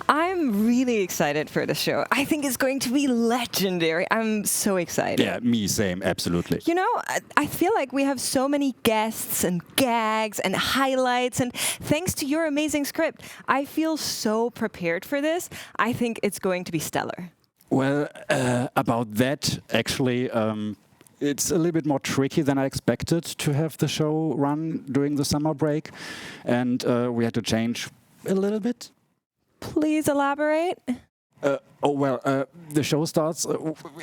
I'm really excited for the show. I think it's going to be legendary. I'm so excited. Yeah, me same, absolutely. You know, I feel like we have so many guests and gags and highlights, and thanks to your amazing script, I feel so prepared for this. I think it's going to be stellar. Well, about that, actually, it's a little bit more tricky than I expected to have the show run during the summer break, and we had to change a little bit. Please elaborate. The show starts.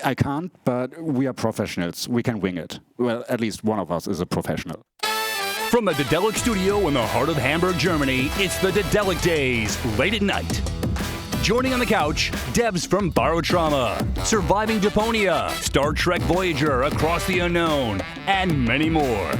I can't, but we are professionals. We can wing it. Well, at least one of us is a professional. From the Daedalic studio in the heart of Hamburg, Germany, it's the Daedalic Days, late at night. Joining on the couch, devs from Barotrauma, Surviving Deponia, Star Trek Voyager, Across the Unknown, and many more.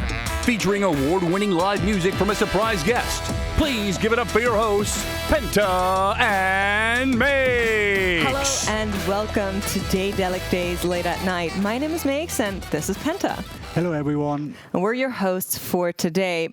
Featuring award-winning live music from a surprise guest. Please give it up for your hosts, Penta and Makes. Hello and welcome to Daedalic Days Late at Night. My name is Makes and this is Penta. Hello, everyone. And we're your hosts for today.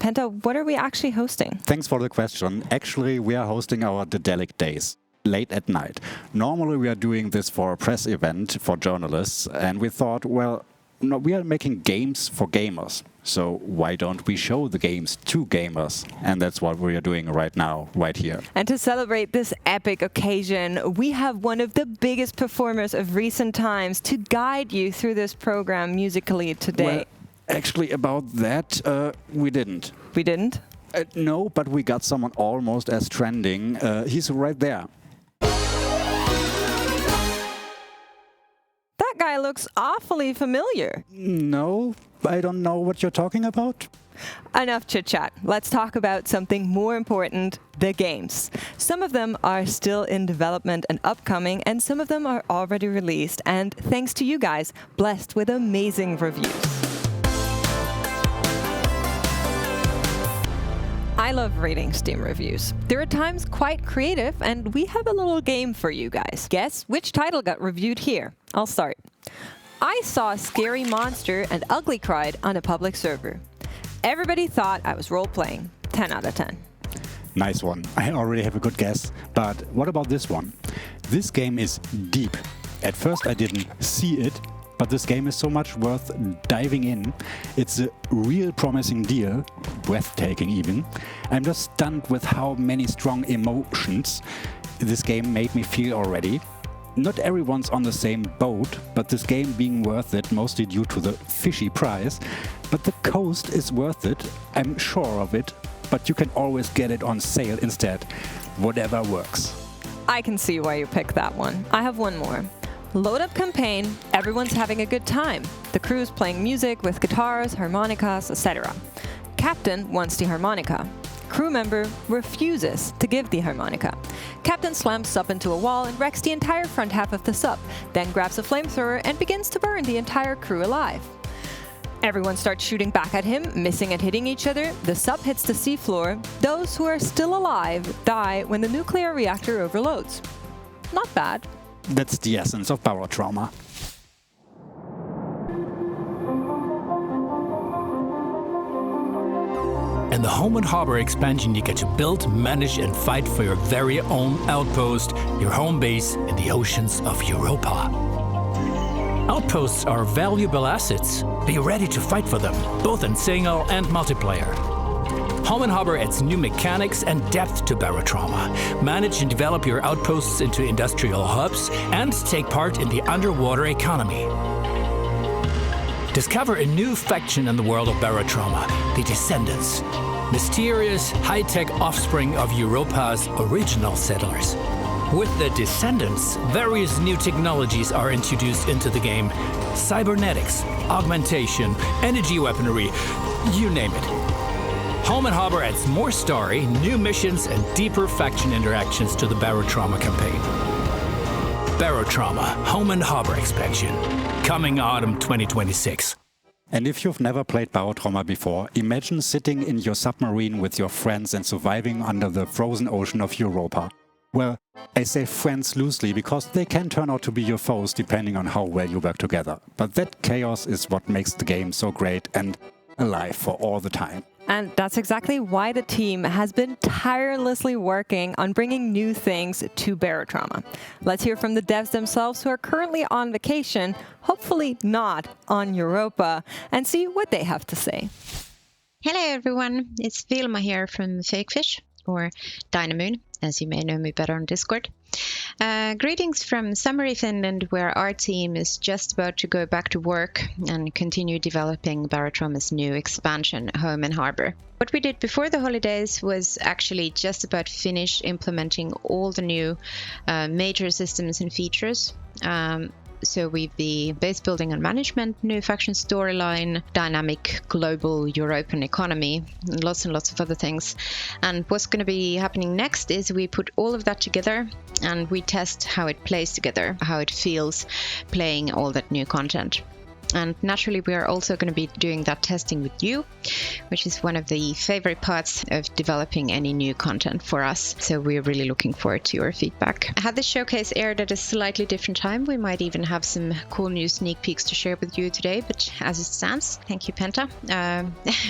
Penta, what are we actually hosting? Thanks for the question. Actually, we are hosting our Daedalic Days, late at night. Normally, we are doing this for a press event for journalists, and we thought, well, no, we are making games for gamers. So why don't we show the games to gamers? And that's what we are doing right now, right here. And to celebrate this epic occasion, we have one of the biggest performers of recent times to guide you through this program musically today. Well, actually, about that, we didn't. We didn't? No, but we got someone almost as trending. He's right there. That guy looks awfully familiar. No, I don't know what you're talking about. Enough chit-chat. Let's talk about something more important, the games. Some of them are still in development and upcoming, and some of them are already released, and thanks to you guys, blessed with amazing reviews. I love reading Steam reviews. They're at times quite creative, and we have a little game for you guys. Guess which title got reviewed here? I'll start. I saw a scary monster and ugly cried on a public server. Everybody thought I was role-playing. 10 out of 10. Nice one. I already have a good guess. But what about this one? This game is deep. At first I didn't see it, but this game is so much worth diving in. It's a real promising deal, breathtaking even. I'm just stunned with how many strong emotions this game made me feel already. Not everyone's on the same boat, but this game being worth it mostly due to the fishy price. But the cost is worth it, I'm sure of it, but you can always get it on sale instead. Whatever works. I can see why you picked that one. I have one more. Load up campaign, everyone's having a good time. The crew's playing music with guitars, harmonicas, etc. Captain wants the harmonica. Crew member refuses to give the harmonica. Captain slams sub into a wall and wrecks the entire front half of the sub, then grabs a flamethrower and begins to burn the entire crew alive. Everyone starts shooting back at him, missing and hitting each other. The sub hits the seafloor. Those who are still alive die when the nuclear reactor overloads. Not bad. That's the essence of Barotrauma. In the Home and Harbor expansion, you get to build, manage, and fight for your very own outpost, your home base in the oceans of Europa. Outposts are valuable assets. Be ready to fight for them, both in single and multiplayer. Home and Harbor adds new mechanics and depth to Barotrauma. Manage and develop your outposts into industrial hubs and take part in the underwater economy. Discover a new faction in the world of Barotrauma, the Descendants. Mysterious, high-tech offspring of Europa's original settlers. With the Descendants, various new technologies are introduced into the game. Cybernetics, augmentation, energy weaponry, you name it. Home and Harbor adds more story, new missions, and deeper faction interactions to the Barotrauma campaign. Barotrauma, Home and Harbor expansion. Coming autumn 2026. And if you've never played Barotrauma before, imagine sitting in your submarine with your friends and surviving under the frozen ocean of Europa. Well, I say friends loosely because they can turn out to be your foes depending on how well you work together. But that chaos is what makes the game so great and alive for all the time. And that's exactly why the team has been tirelessly working on bringing new things to Barotrauma. Let's hear from the devs themselves who are currently on vacation, hopefully not on Europa, and see what they have to say. Hello everyone, it's Vilma here from Fakefish, or Dynamoon, as you may know me better on Discord. Greetings from Summary, Finland, where our team is just about to go back to work and continue developing Barotrauma's new expansion, Home and Harbor. What we did before the holidays was actually just about finish implementing all the new major systems and features. So we've the base building and management, new faction storyline, dynamic global European economy, and lots of other things. And what's going to be happening next is we put all of that together and we test how it plays together, how it feels playing all that new content. And naturally, we are also going to be doing that testing with you, which is one of the favorite parts of developing any new content for us. So we're really looking forward to your feedback. Had this showcase aired at a slightly different time, we might even have some cool new sneak peeks to share with you today. But as it stands, thank you, Penta.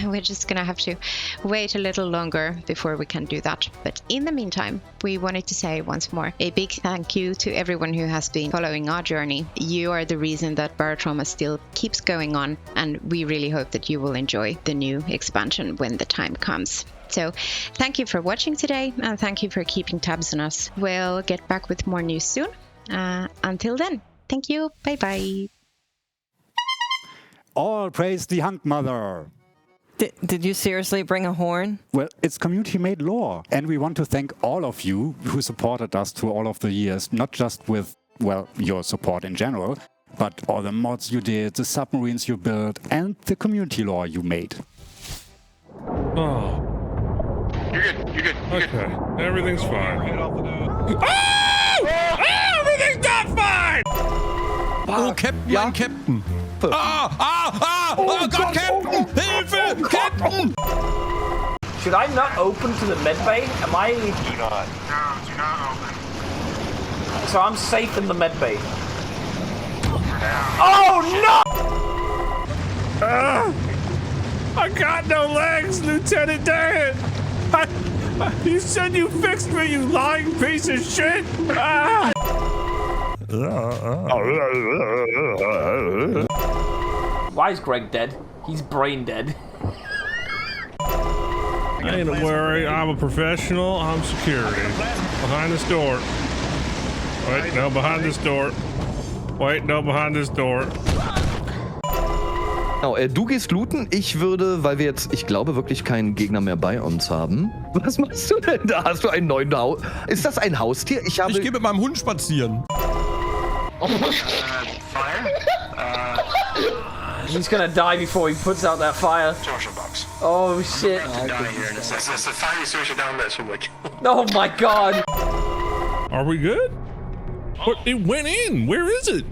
We're just going to have to wait a little longer before we can do that. But in the meantime, we wanted to say once more a big thank you to everyone who has been following our journey. You are the reason that Barotrauma still keeps going on, and we really hope that you will enjoy the new expansion when the time comes. So thank you for watching today, and thank you for keeping tabs on us. We'll get back with more news soon. Until then, thank you. Bye bye. All praise the Hunk Mother. Did you seriously bring a horn? Well, it's community-made lore, and we want to thank all of you who supported us through all of the years, not just with, well, your support in general, but all the mods you did, the submarines you built, and the community lore you made. Oh. You're good. Okay. Everything's fine. Oh! Everything's not fine! Oh, Captain, Ja? mein Captain. Oh Gott, Captain! Hilfe! Captain! Should I not open to the medbay? Am I... Do not. No, do not open. So I'm safe in the medbay. Oh no! I got no legs, Lieutenant Dan! You said you fixed me, you lying piece of shit! Why is Greg dead? He's brain dead. Ain't a worry, I'm a professional, I'm security. Behind this door. Wait, no, behind this door. Wait, no, behind this door. Genau, du gehst looten. Ich würde, weil wir jetzt, ich glaube, wirklich keinen Gegner mehr bei uns haben. Was machst du denn da? Hast du einen neuen Haus? Ist das ein Haustier? Ich gehe mit meinem Hund spazieren. Fire? He's gonna die before he puts out that fire. Social box. Oh shit. Down here in a second. That's the fire social down there somewhere. Oh my god. Are we good? What? It went in. Where is it?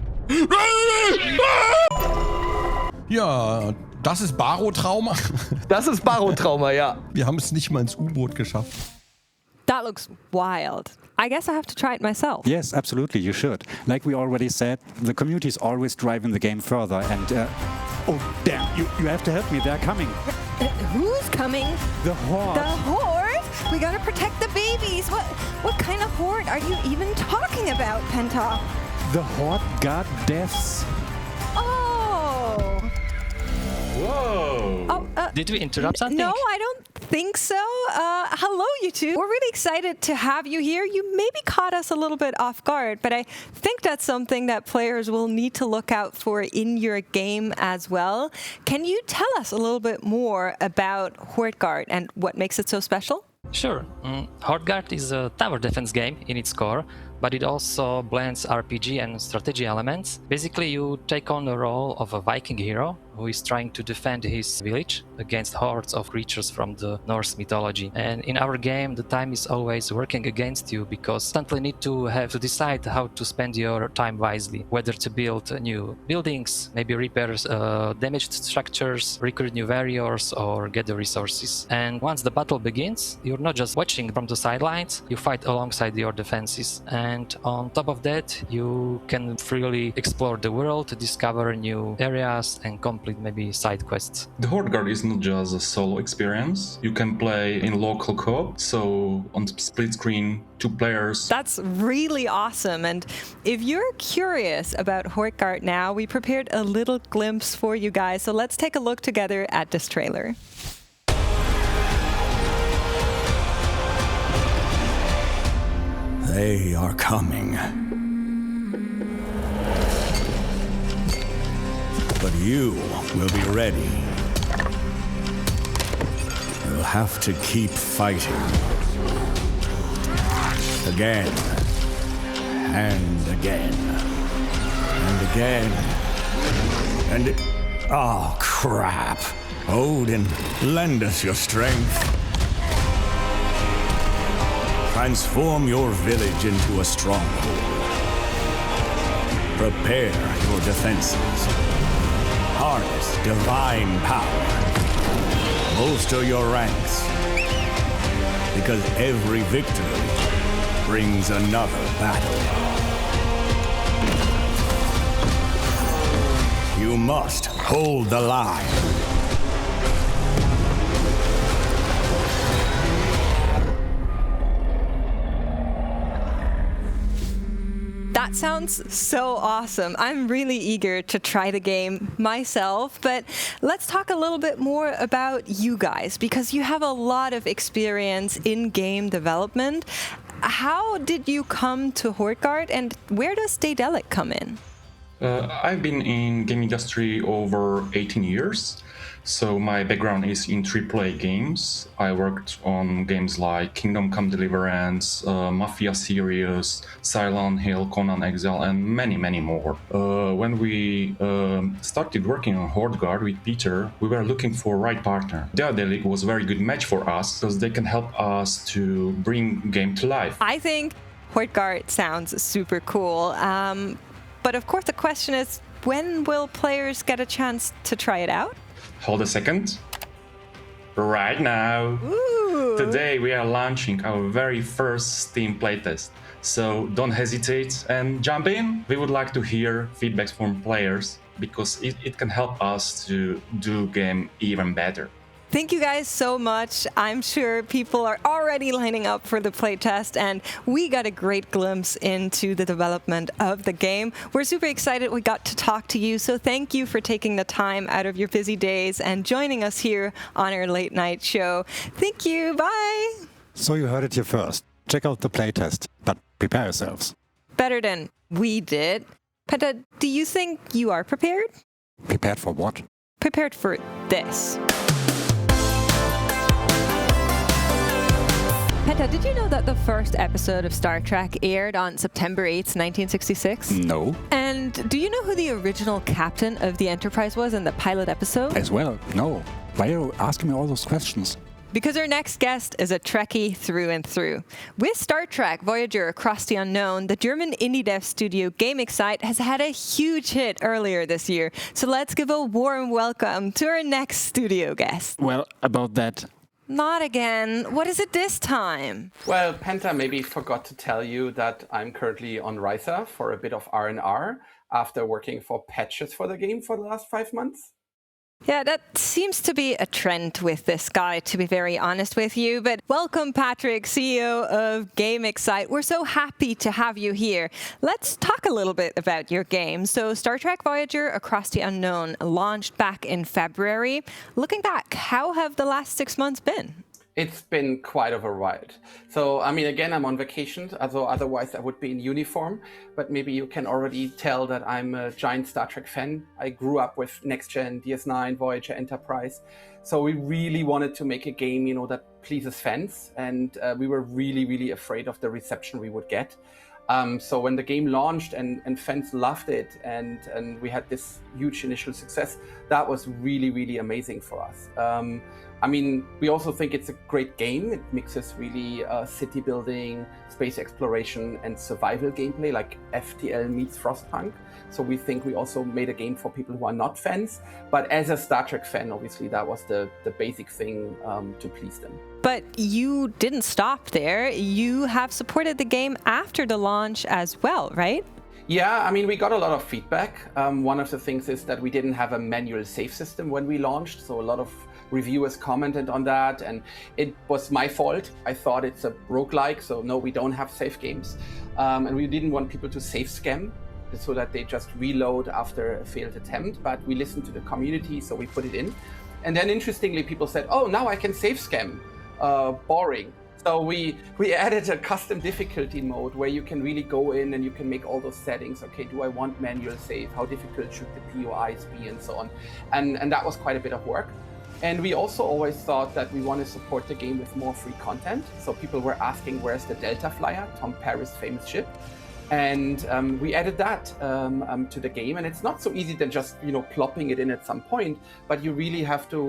Ja, das ist Barotrauma. Das ist Barotrauma, ja. Wir haben es nicht mal ins U-Boot geschafft. That looks wild. I guess I have to try it myself. Yes, absolutely, you should. Like we already said, the community is always driving the game further, and oh damn, you have to help me, they're coming. Who's coming? The Horde. The Horde? We gotta protect the babies. What kind of Horde are you even talking about, Penta? The Horde god deaths. Oh. Whoa. Oh, Did we interrupt something? No, I don't think so. Hello, you two. We're really excited to have you here. You maybe caught us a little bit off guard, but I think that's something that players will need to look out for in your game as well. Can you tell us a little bit more about Hordeguard and what makes it so special? Sure. Hordeguard is a tower defense game in its core, but it also blends RPG and strategy elements. Basically, you take on the role of a Viking hero who is trying to defend his village against hordes of creatures from the Norse mythology. And in our game, the time is always working against you because you constantly need to have to decide how to spend your time wisely, whether to build new buildings, maybe repair damaged structures, recruit new warriors, or get the resources. And once the battle begins, you're not just watching from the sidelines, you fight alongside your defenses. And And on top of that, you can freely explore the world, discover new areas, and complete maybe side quests. The Hordeguard is not just a solo experience. You can play in local co-op, so on split screen, 2 players. That's really awesome. And if you're curious about Hordeguard now, we prepared a little glimpse for you guys. So let's take a look together at this trailer. They are coming. But you will be ready. You'll have to keep fighting. Again. And again. And again. And... Oh, crap. Odin, lend us your strength. Transform your village into a stronghold. Prepare your defenses. Harness divine power. Bolster your ranks. Because every victory brings another battle. You must hold the line. That sounds so awesome. I'm really eager to try the game myself, but let's talk a little bit more about you guys, because you have a lot of experience in game development. How did you come to Hordeguard, and where does Daedalic come in? I've been in game industry over 18 years, so my background is in AAA games. I worked on games like Kingdom Come Deliverance, Mafia series, Silent Hill, Conan Exile, and many, many more. When we started working on Hordeguard with Peter, we were looking for a right partner. Daedalic was a very good match for us because they can help us to bring game to life. I think Hordeguard sounds super cool. But of course the question is, when will players get a chance to try it out? Hold a second. Right now. Ooh. Today we are launching our very first Steam playtest. So don't hesitate and jump in. We would like to hear feedbacks from players because it can help us to do game even better. Thank you guys so much. I'm sure people are already lining up for the playtest, and we got a great glimpse into the development of the game. We're super excited we got to talk to you, so thank you for taking the time out of your busy days and joining us here on our late night show. Thank you. Bye. So you heard it here first. Check out the playtest, but prepare yourselves. Better than we did. Penta, do you think you are prepared? Prepared for what? Prepared for this. Penta, did you know that the first episode of Star Trek aired on September 8th, 1966? No. And do you know who the original captain of the Enterprise was in the pilot episode? As well, no. Why are you asking me all those questions? Because our next guest is a Trekkie through and through. With Star Trek Voyager Across the Unknown, the German indie dev studio GmbH has had a huge hit earlier this year. So let's give a warm welcome to our next studio guest. Well, about that... Not again. What is it this time? Well, Penta maybe forgot to tell you that I'm currently on Rytha for a bit of R&R after working for patches for the game for the last 5 months. Yeah, that seems to be a trend with this guy, to be very honest with you. But welcome, Patrick, CEO of GmbH. We're so happy to have you here. Let's talk a little bit about your game. So Star Trek Voyager Across the Unknown launched back in February. Looking back, how have the last 6 months been? It's been quite of a ride. So, I mean, again, I'm on vacation, although otherwise I would be in uniform. But maybe you can already tell that I'm a giant Star Trek fan. I grew up with Next Gen, DS9, Voyager, Enterprise. So we really wanted to make a game, you know, that pleases fans. And we were really, really afraid of the reception we would get. So when the game launched and fans loved it and we had this huge initial success, that was really, really amazing for us. I mean, we also think it's a great game. It mixes really city building, space exploration, and survival gameplay, like FTL meets Frostpunk. So we think we also made a game for people who are not fans. But as a Star Trek fan, obviously, that was the basic thing to please them. But you didn't stop there. You have supported the game after the launch as well, right? Yeah, I mean, we got a lot of feedback. One of the things is that we didn't have a manual save system when we launched. So a lot of reviewers commented on that, and it was my fault. I thought it's a roguelike, so no, we don't have save games. And we didn't want people to save scam so that they just reload after a failed attempt, but we listened to the community, so we put it in. And then interestingly, people said, oh, now I can save scam. Boring. So we added a custom difficulty mode where you can really go in and you can make all those settings. Okay, do I want manual save? How difficult should the POIs be, and so on? And that was quite a bit of work. And we also always thought that we want to support the game with more free content. So people were asking, where's the Delta Flyer, Tom Paris' famous ship? And we added that to the game. And it's not so easy than just, plopping it in at some point, but you really have to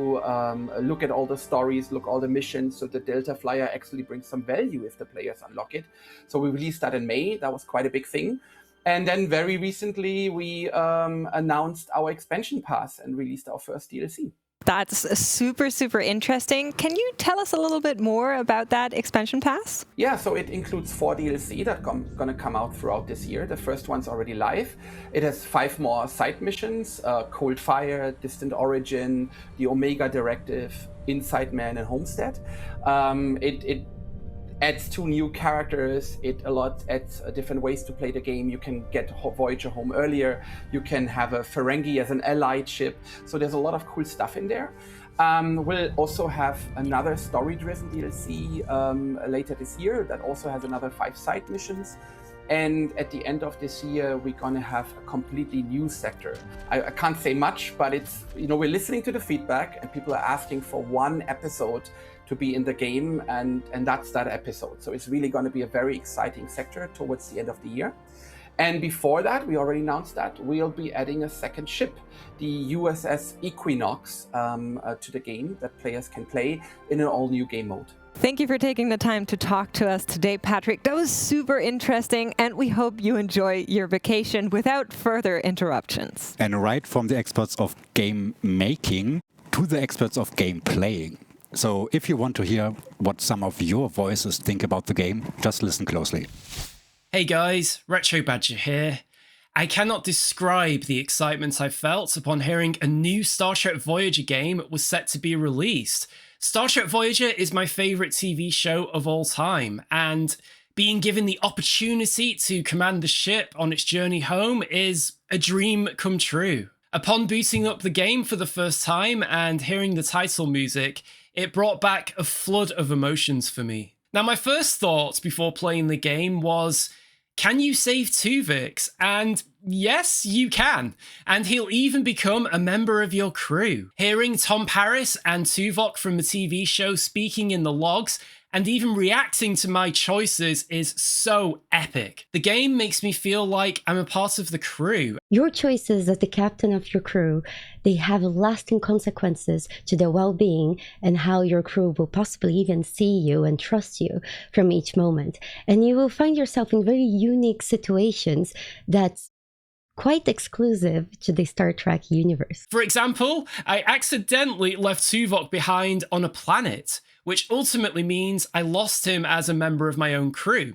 look at all the stories, look all the missions, so the Delta Flyer actually brings some value if the players unlock it. So we released that in May. That was quite a big thing. And then very recently, we announced our expansion pass and released our first DLC. That's super, super interesting. Can you tell us a little bit more about that expansion pass? Yeah, so it includes 4 DLC that are going to come out throughout this year. The first one's already live. It has 5 more side missions, Cold Fire, Distant Origin, the Omega Directive, Inside Man, and Homestead. It adds 2 new characters. It adds different ways to play the game. You can get Voyager home earlier. You can have a Ferengi as an allied ship. So there's a lot of cool stuff in there. We'll also have another story-driven DLC later this year that also has another 5 side missions. And at the end of this year, we're going to have a completely new sector. I can't say much, but it's, we're listening to the feedback and people are asking for 1 episode to be in the game, and that's that episode. So it's really going to be a very exciting sector towards the end of the year. And before that, we already announced that we'll be adding a second ship, the USS Equinox, to the game that players can play in an all-new game mode. Thank you for taking the time to talk to us today, Patrick. That was super interesting, and we hope you enjoy your vacation without further interruptions. And right from the experts of game making to the experts of game playing. So if you want to hear what some of your voices think about the game, just listen closely. Hey guys, Retro Badger here. I cannot describe the excitement I felt upon hearing a new Star Trek Voyager game was set to be released. Star Trek Voyager is my favourite TV show of all time, and being given the opportunity to command the ship on its journey home is a dream come true. Upon booting up the game for the first time and hearing the title music, it brought back a flood of emotions for me. Now, my first thought before playing the game was, can you save Tuvix? And yes, you can. And he'll even become a member of your crew. Hearing Tom Paris and Tuvok from the TV show speaking in the logs and even reacting to my choices is so epic. The game makes me feel like I'm a part of the crew. Your choices as the captain of your crew, they have lasting consequences to their well-being and how your crew will possibly even see you and trust you from each moment. And you will find yourself in very unique situations that's quite exclusive to the Star Trek universe. For example, I accidentally left Tuvok behind on a planet, which ultimately means I lost him as a member of my own crew.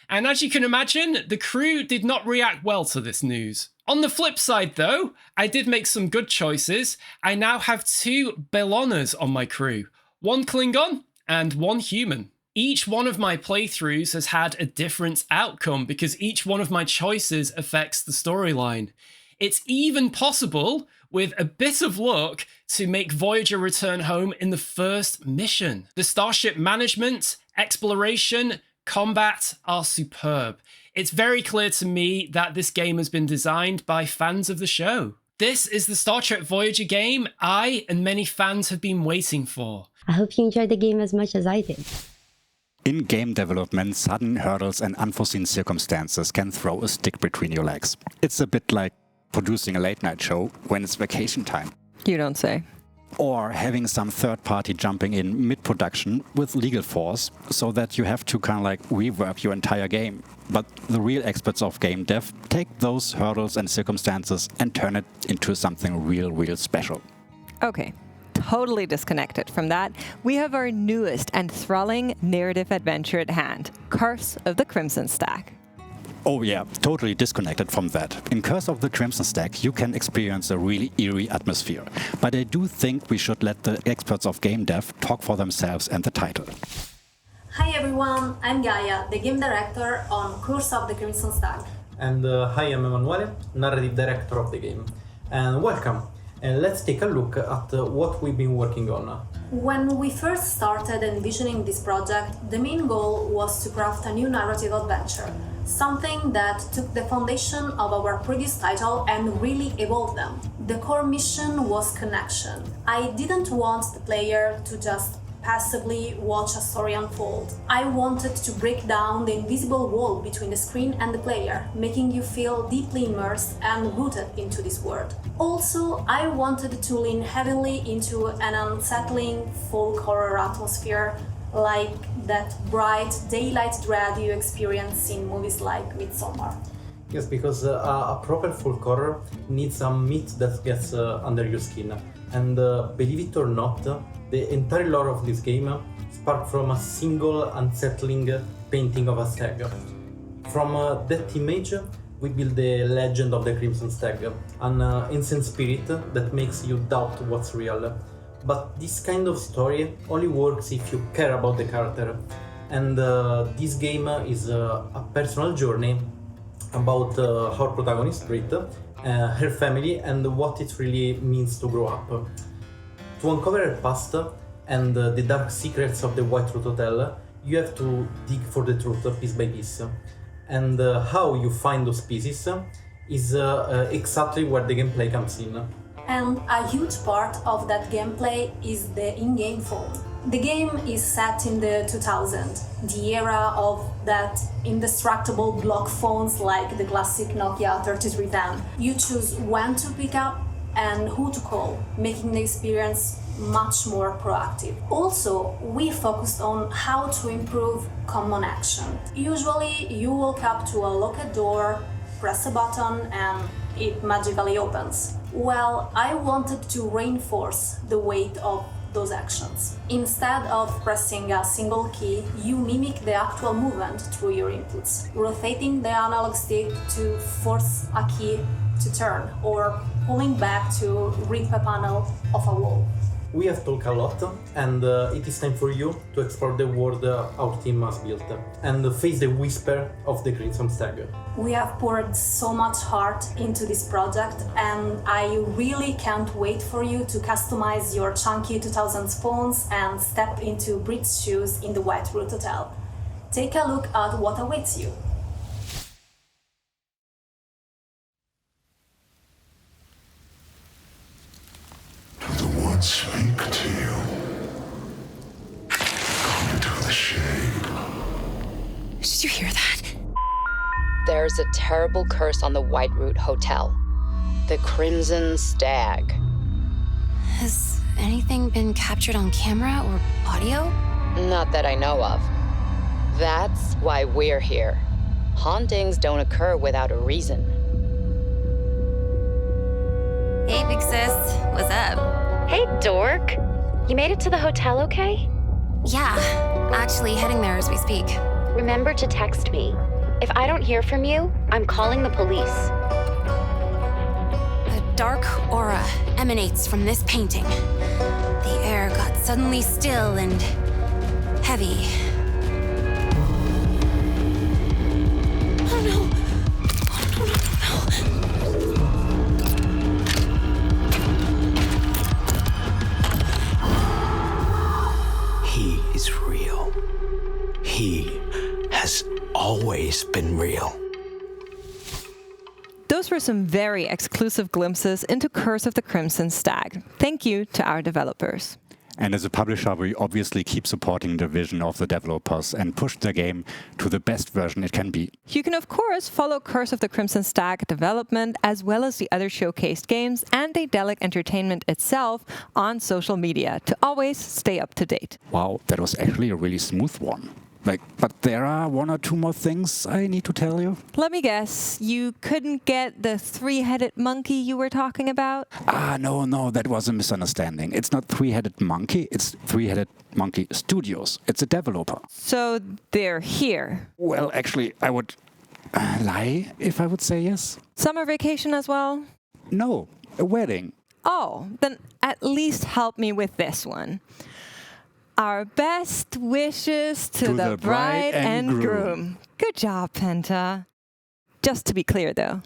And as you can imagine, the crew did not react well to this news. On the flip side though, I did make some good choices. I now have 2 Beloners on my crew, 1 Klingon and 1 human. Each one of my playthroughs has had a different outcome because each one of my choices affects the storyline. It's even possible, with a bit of luck, to make Voyager return home in the first mission. The starship management, exploration, combat are superb. It's very clear to me that this game has been designed by fans of the show. This is the Star Trek Voyager game I and many fans have been waiting for. I hope you enjoyed the game as much as I did. In game development, sudden hurdles and unforeseen circumstances can throw a stick between your legs. It's a bit like producing a late-night show when it's vacation time. You don't say. Or having some third party jumping in mid-production with legal force so that you have to kind of like reverb your entire game. But the real experts of game dev take those hurdles and circumstances and turn it into something real special. Okay, totally disconnected from that, we have our newest and thrilling narrative adventure at hand, Curse of the Crimson Stag. Oh yeah, totally disconnected from that. In Curse of the Crimson Stag, you can experience a really eerie atmosphere. But I do think we should let the experts of game dev talk for themselves and the title. Hi everyone, I'm Gaia, the game director on Curse of the Crimson Stag. And hi, I'm Emanuele, narrative director of the game. And welcome. And let's take a look at what we've been working on. When we first started envisioning this project, the main goal was to craft a new narrative adventure, something that took the foundation of our previous title and really evolved them. The core mission was connection. I didn't want the player to just passively watch a story unfold. I wanted to break down the invisible wall between the screen and the player, making you feel deeply immersed and rooted into this world. Also, I wanted to lean heavily into an unsettling folk horror atmosphere, like that bright daylight dread you experience in movies like Midsommar. Yes, because a proper folk horror needs some meat that gets under your skin. And believe it or not, the entire lore of this game sparked from a single unsettling painting of a stag. From that image, we build the legend of the Crimson Stag, an ancient spirit that makes you doubt what's real. But this kind of story only works if you care about the character. And this game is a personal journey about our protagonist, Brit, her family, and what it really means to grow up. To uncover her past and the dark secrets of the White Root Hotel, you have to dig for the truth piece by piece. And how you find those pieces is exactly where the gameplay comes in. And a huge part of that gameplay is the in-game phone. The game is set in the 2000s, the era of that indestructible block phones like the classic Nokia 3310. You choose when to pick up and who to call, making the experience much more proactive. Also, we focused on how to improve common action. Usually, you walk up to a locked door, press a button, and it magically opens. Well, I wanted to reinforce the weight of those actions. Instead of pressing a single key, you mimic the actual movement through your inputs, rotating the analog stick to force a key to turn, or pulling back to rip a panel of a wall. We have talked a lot, and it is time for you to explore the world our team has built and face the whisper of the Crimson Stag. We have poured so much heart into this project, and I really can't wait for you to customize your chunky 2000s phones and step into Brit's shoes in the White Root Hotel. Take a look at what awaits you. Speak to you. Come into the shade. Did you hear that? There's a terrible curse on the White Root Hotel. The Crimson Stag. Has anything been captured on camera or audio? Not that I know of. That's why we're here. Hauntings don't occur without a reason. Hey, big sis. What's up? Hey, dork. You made it to the hotel okay? Yeah, actually heading there as we speak. Remember to text me. If I don't hear from you, I'm calling the police. A dark aura emanates from this painting. The air got suddenly still and heavy. Oh no! He has always been real. Those were some very exclusive glimpses into Curse of the Crimson Stag. Thank you to our developers. And as a publisher, we obviously keep supporting the vision of the developers and push their game to the best version it can be. You can, of course, follow Curse of the Crimson Stag development, as well as the other showcased games and Daedalic Entertainment itself on social media to always stay up to date. Wow, that was actually a really smooth one. But there are one or two more things I need to tell you. Let me guess, you couldn't get the three-headed monkey you were talking about? No, that was a misunderstanding. It's not Three-Headed Monkey, it's Three-Headed Monkey Studios. It's a developer. So they're here? Well, actually, I would lie if I would say yes. Summer vacation as well? No, a wedding. Oh, then at least help me with this one. Our best wishes to the bride and groom. Good job, Penta. Just to be clear, though,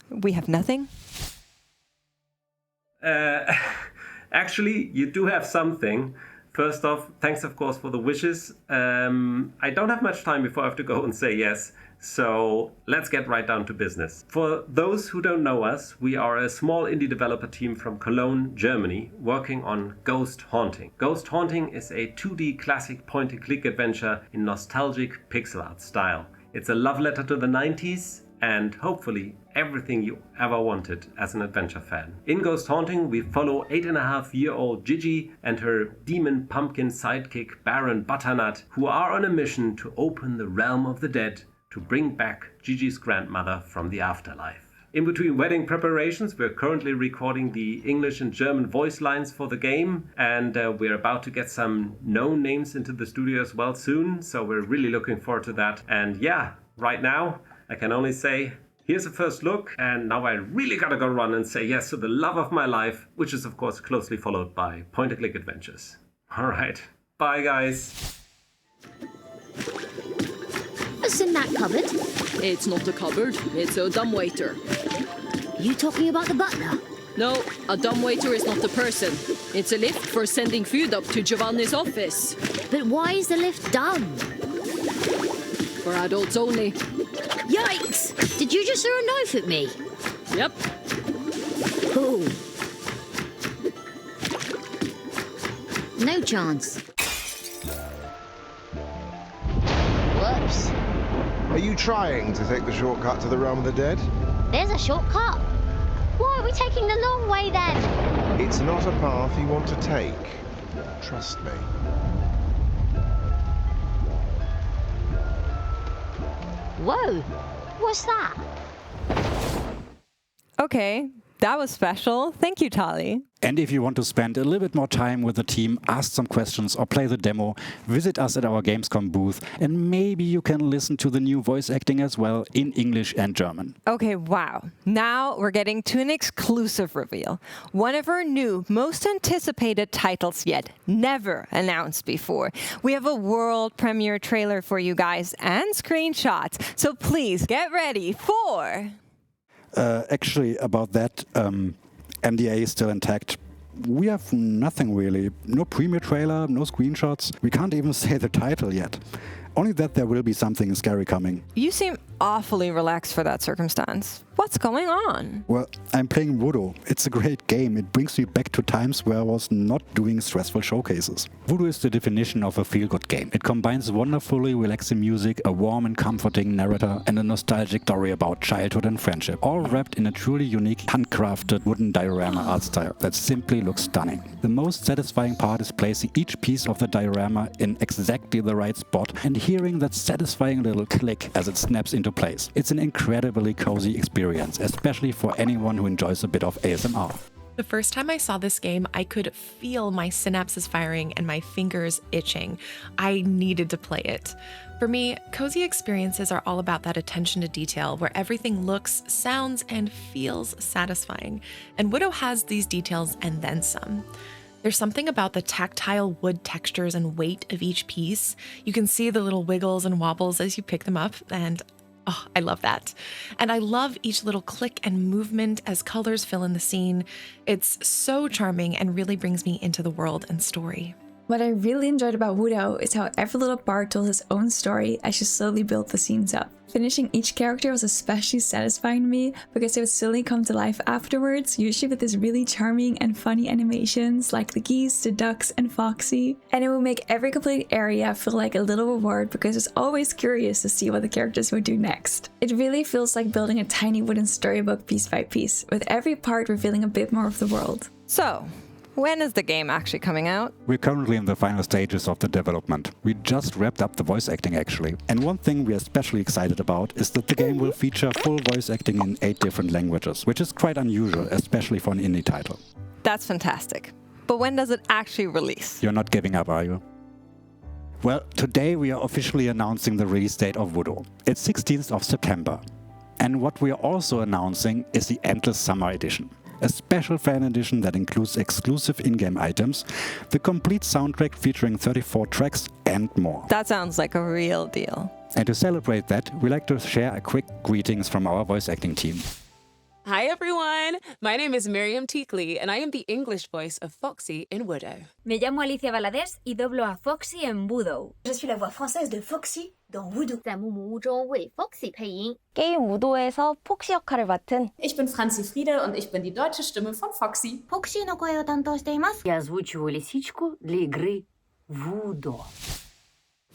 we have nothing? Actually, you do have something. First off, thanks, of course, for the wishes. I don't have much time before I have to go and say yes. So let's get right down to business. For those who don't know us, we are a small indie developer team from Cologne, Germany, working on Ghost Haunting. Ghost Haunting is a 2D classic point-and-click adventure in nostalgic pixel art style. It's a love letter to the 90s and hopefully everything you ever wanted as an adventure fan. In Ghost Haunting, we follow 8.5-year-old Gigi and her demon pumpkin sidekick Baron Butternut, who are on a mission to open the realm of the dead to bring back Gigi's grandmother from the afterlife. In between wedding preparations, we're currently recording the English and German voice lines for the game, and we're about to get some known names into the studio as well soon, so we're really looking forward to that. And yeah, right now, I can only say, here's a first look, and now I really gotta go run and say yes to the love of my life, which is of course closely followed by point-and-click adventures. Alright, bye guys. What's in that cupboard? It's not a cupboard, it's a dumbwaiter. You talking about the butler? No, a dumbwaiter is not a person. It's a lift for sending food up to Giovanni's office. But why is the lift dumb? For adults only. Yikes! Did you just throw a knife at me? Yep. Cool. No chance. Whoops. Are you trying to take the shortcut to the realm of the dead? There's a shortcut. Why are we taking the long way then? It's not a path you want to take. Trust me. Whoa, what's that? Okay, that was special. Thank you, Tali. And if you want to spend a little bit more time with the team, ask some questions or play the demo, visit us at our Gamescom booth, and maybe you can listen to the new voice acting as well in English and German. Okay, wow. Now we're getting to an exclusive reveal. One of our new, most anticipated titles yet, never announced before. We have a world premiere trailer for you guys and screenshots, so please get ready for... Actually, about that, NDA is still intact. We have nothing really. No premiere trailer, no screenshots. We can't even say the title yet. Only that there will be something scary coming. You seem awfully relaxed for that circumstance. What's going on? Well, I'm playing Woodo. It's a great game. It brings me back to times where I was not doing stressful showcases. Woodo is the definition of a feel-good game. It combines wonderfully relaxing music, a warm and comforting narrator, and a nostalgic story about childhood and friendship, all wrapped in a truly unique, handcrafted wooden diorama art style that simply looks stunning. The most satisfying part is placing each piece of the diorama in exactly the right spot and hearing that satisfying little click as it snaps into place. It's an incredibly cozy experience, especially for anyone who enjoys a bit of ASMR. The first time I saw this game, I could feel my synapses firing and my fingers itching. I needed to play it. For me, cozy experiences are all about that attention to detail where everything looks, sounds, and feels satisfying. And Woodo has these details and then some. There's something about the tactile wood textures and weight of each piece. You can see the little wiggles and wobbles as you pick them up, and oh, I love that. And I love each little click and movement as colors fill in the scene. It's so charming and really brings me into the world and story. What I really enjoyed about Woodo is how every little part told his own story as you slowly built the scenes up. Finishing each character was especially satisfying to me because they would slowly come to life afterwards, usually with these really charming and funny animations like the geese, the ducks, and Foxy. And it would make every complete area feel like a little reward because it's always curious to see what the characters would do next. It really feels like building a tiny wooden storybook piece by piece, with every part revealing a bit more of the world. So, when is the game actually coming out? We're currently in the final stages of the development. We just wrapped up the voice acting actually. And one thing we are especially excited about is that the game will feature full voice acting in 8 different languages, which is quite unusual, especially for an indie title. That's fantastic. But when does it actually release? You're not giving up, are you? Well, today we are officially announcing the release date of Woodo. It's 16th of September. And what we are also announcing is the Endless Summer Edition. A special fan edition that includes exclusive in-game items, the complete soundtrack featuring 34 tracks and more. That sounds like a real deal. And to celebrate that, we like to share a quick greetings from our voice acting team. Hi everyone, my name is Miriam Teakley and I am the English voice of Foxy in Woodo. Me llamo Alicia Valadez y doblo a Foxy en Woodo. Je suis la voix française de Foxy dans Woodo. 在木木屋中为 Foxy 配音. 게임 우도에서 폭시 역할을 맡은 Ich bin Franzi Friede und ich bin die deutsche Stimme von Foxy. Foxy の声を担当しています. Я озвучиваю лисичку для игры Woodo.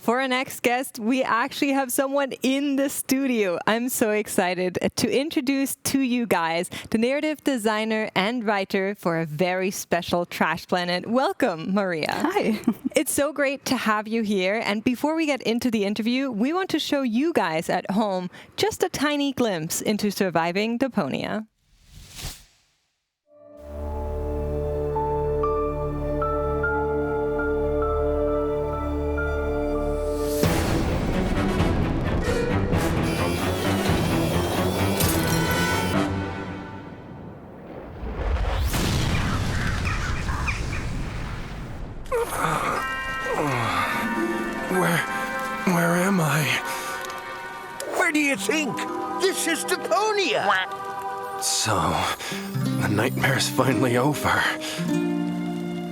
For our next guest, we actually have someone in the studio. I'm so excited to introduce to you guys the narrative designer and writer for a very special Trash Planet. Welcome, Maria. Hi. It's so great to have you here. And before we get into the interview, we want to show you guys at home just a tiny glimpse into surviving Deponia. Where am I? Where do you think? This is Deponia! So, the nightmare's finally over.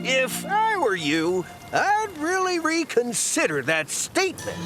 If I were you, I'd really reconsider that statement.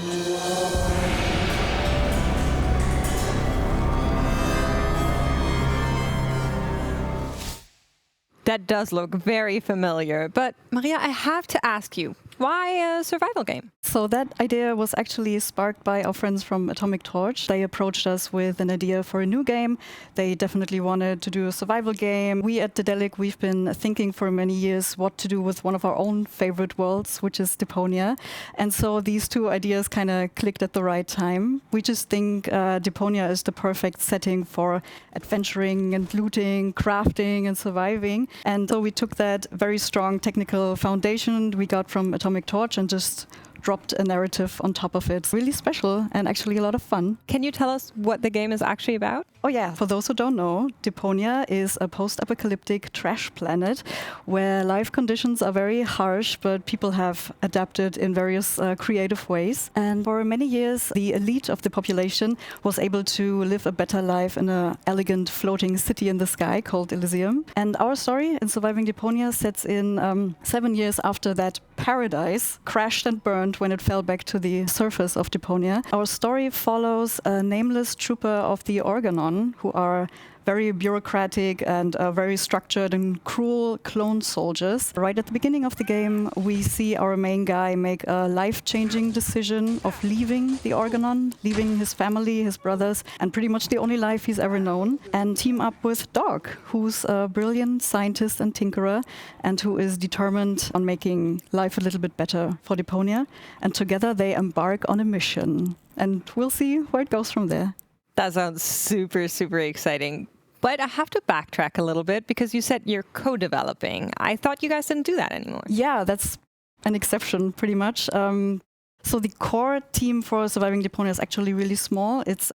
That does look very familiar, but Maria, I have to ask you, why a survival game? So that idea was actually sparked by our friends from Atomic Torch. They approached us with an idea for a new game. They definitely wanted to do a survival game. We at Daedalic, we've been thinking for many years what to do with one of our own favorite worlds, which is Deponia. And so these two ideas kind of clicked at the right time. We just think Deponia is the perfect setting for adventuring and looting, crafting and surviving. And so we took that very strong technical foundation we got from Atomic Torch and just dropped a narrative on top of it. Really special and actually a lot of fun. Can you tell us what the game is actually about? Oh yeah, for those who don't know, Deponia is a post-apocalyptic trash planet where life conditions are very harsh, but people have adapted in various creative ways. And for many years, the elite of the population was able to live a better life in an elegant floating city in the sky called Elysium. And our story in Surviving Deponia sets in 7 years after that paradise crashed and burned when it fell back to the surface of Deponia. Our story follows a nameless trooper of the Organon, who are very bureaucratic and very structured and cruel clone soldiers. Right at the beginning of the game, we see our main guy make a life-changing decision of leaving the Organon, leaving his family, his brothers, and pretty much the only life he's ever known, and team up with Dog, who's a brilliant scientist and tinkerer, and who is determined on making life a little bit better for Deponia. And together they embark on a mission. And we'll see where it goes from there. That sounds super, super exciting. But I have to backtrack a little bit because you said you're co-developing. I thought you guys didn't do that anymore. Yeah, that's an exception pretty much. So the core team for Surviving Deponia is actually really small. It's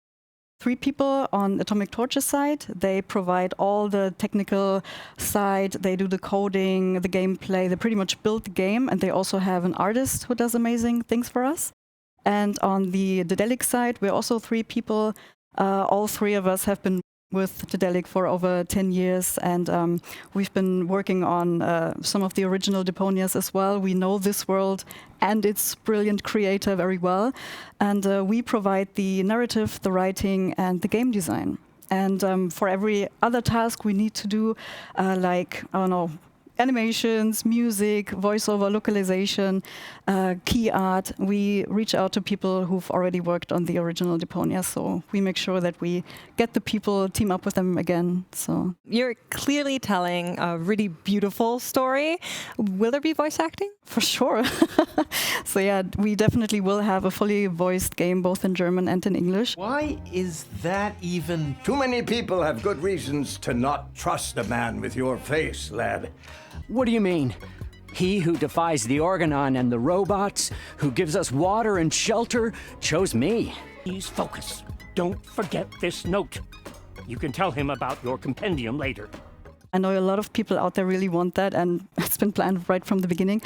3 people on Atomic Torch's side. They provide all the technical side. They do the coding, the gameplay. They pretty much build the game. And they also have an artist who does amazing things for us. And on the Daedalic side, we're also 3 people. All 3 of us have been with Daedalic for over 10 years, and we've been working on some of the original Deponias as well. We know this world and its brilliant creator very well, and we provide the narrative, the writing, and the game design. And for every other task we need to do, like, I don't know, animations, music, voiceover, localization, key art, we reach out to people who've already worked on the original Deponia. So we make sure that we get the people, team up with them again. So you're clearly telling a really beautiful story. Will there be voice acting? For sure. So yeah, we definitely will have a fully voiced game, both in German and in English. Why is that even? Too many people have good reasons to not trust a man with your face, lad. What do you mean? He who defies the Organon and the robots, who gives us water and shelter, chose me. Please focus. Don't forget this note. You can tell him about your compendium later. I know a lot of people out there really want that, and it's been planned right from the beginning.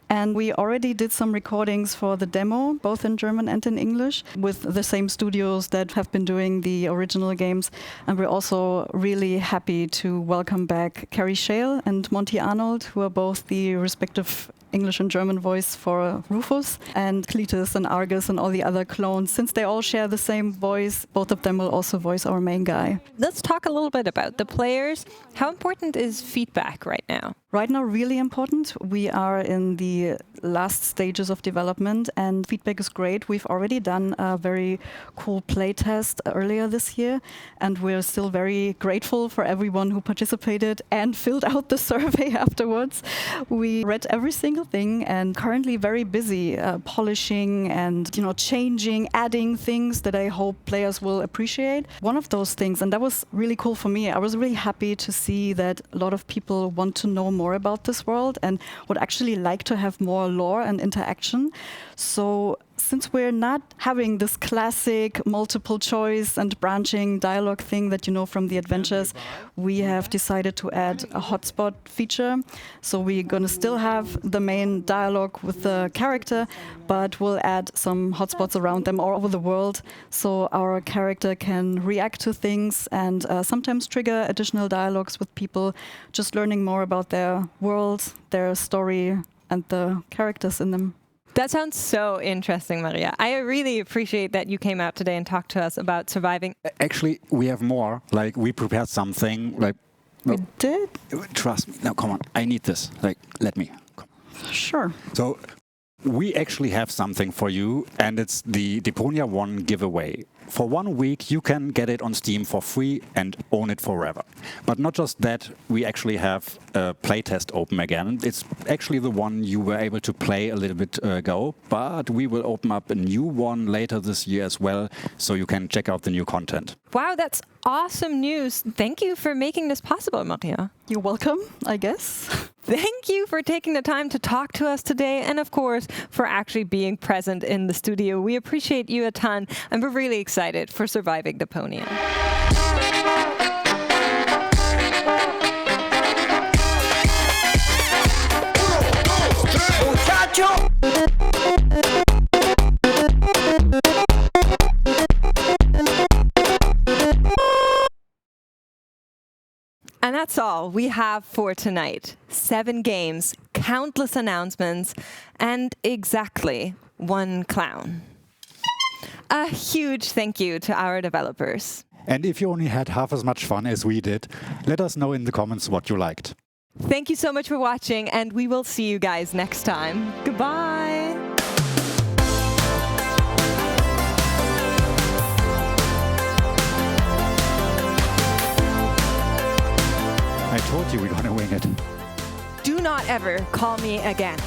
And we already did some recordings for the demo, both in German and in English, with the same studios that have been doing the original games. And we're also really happy to welcome back Carrie Shale and Monty Arnold, who are both the respective English and German voice for Rufus, and Cletus and Argus and all the other clones. Since they all share the same voice, both of them will also voice our main guy. Let's talk a little bit about the players. How important is feedback right now? Right now, really important. We are in the last stages of development, and feedback is great. We've already done a very cool playtest earlier this year, and we're still very grateful for everyone who participated and filled out the survey afterwards. We read every single thing, and currently very busy polishing and changing, adding things that I hope players will appreciate. One of those things, and that was really cool for me, I was really happy to see that a lot of people want to know more about this world and would actually like to have more lore and interaction. So since we're not having this classic multiple choice and branching dialogue thing that you know from the adventures, we have decided to add a hotspot feature. So we're going to still have the main dialogue with the character, but we'll add some hotspots around them all over the world, so our character can react to things and sometimes trigger additional dialogues with people, just learning more about their world, their story, and the characters in them. That sounds so interesting, Maria. I really appreciate that you came out today and talked to us about surviving. Actually, we have more. Like, we prepared something. Like, we did? Trust me. No, come on. I need this. Like, let me. Come. Sure. So, we actually have something for you, and it's the Deponia 1 giveaway. For 1 week, you can get it on Steam for free and own it forever. But not just that, we actually have a playtest open again. It's actually the one you were able to play a little bit ago, but we will open up a new one later this year as well, so you can check out the new content. Wow, that's awesome news. Thank you for making this possible, Maria. You're welcome, I guess. Thank you for taking the time to talk to us today, and of course, for actually being present in the studio. We appreciate you a ton, and we're really excited for surviving Deponia. And that's all we have for tonight. 7 games, countless announcements, and exactly 1 clown. A huge thank you to our developers. And if you only had half as much fun as we did, let us know in the comments what you liked. Thank you so much for watching, and we will see you guys next time. Goodbye! I told you we're gonna wing it. Do not ever call me again.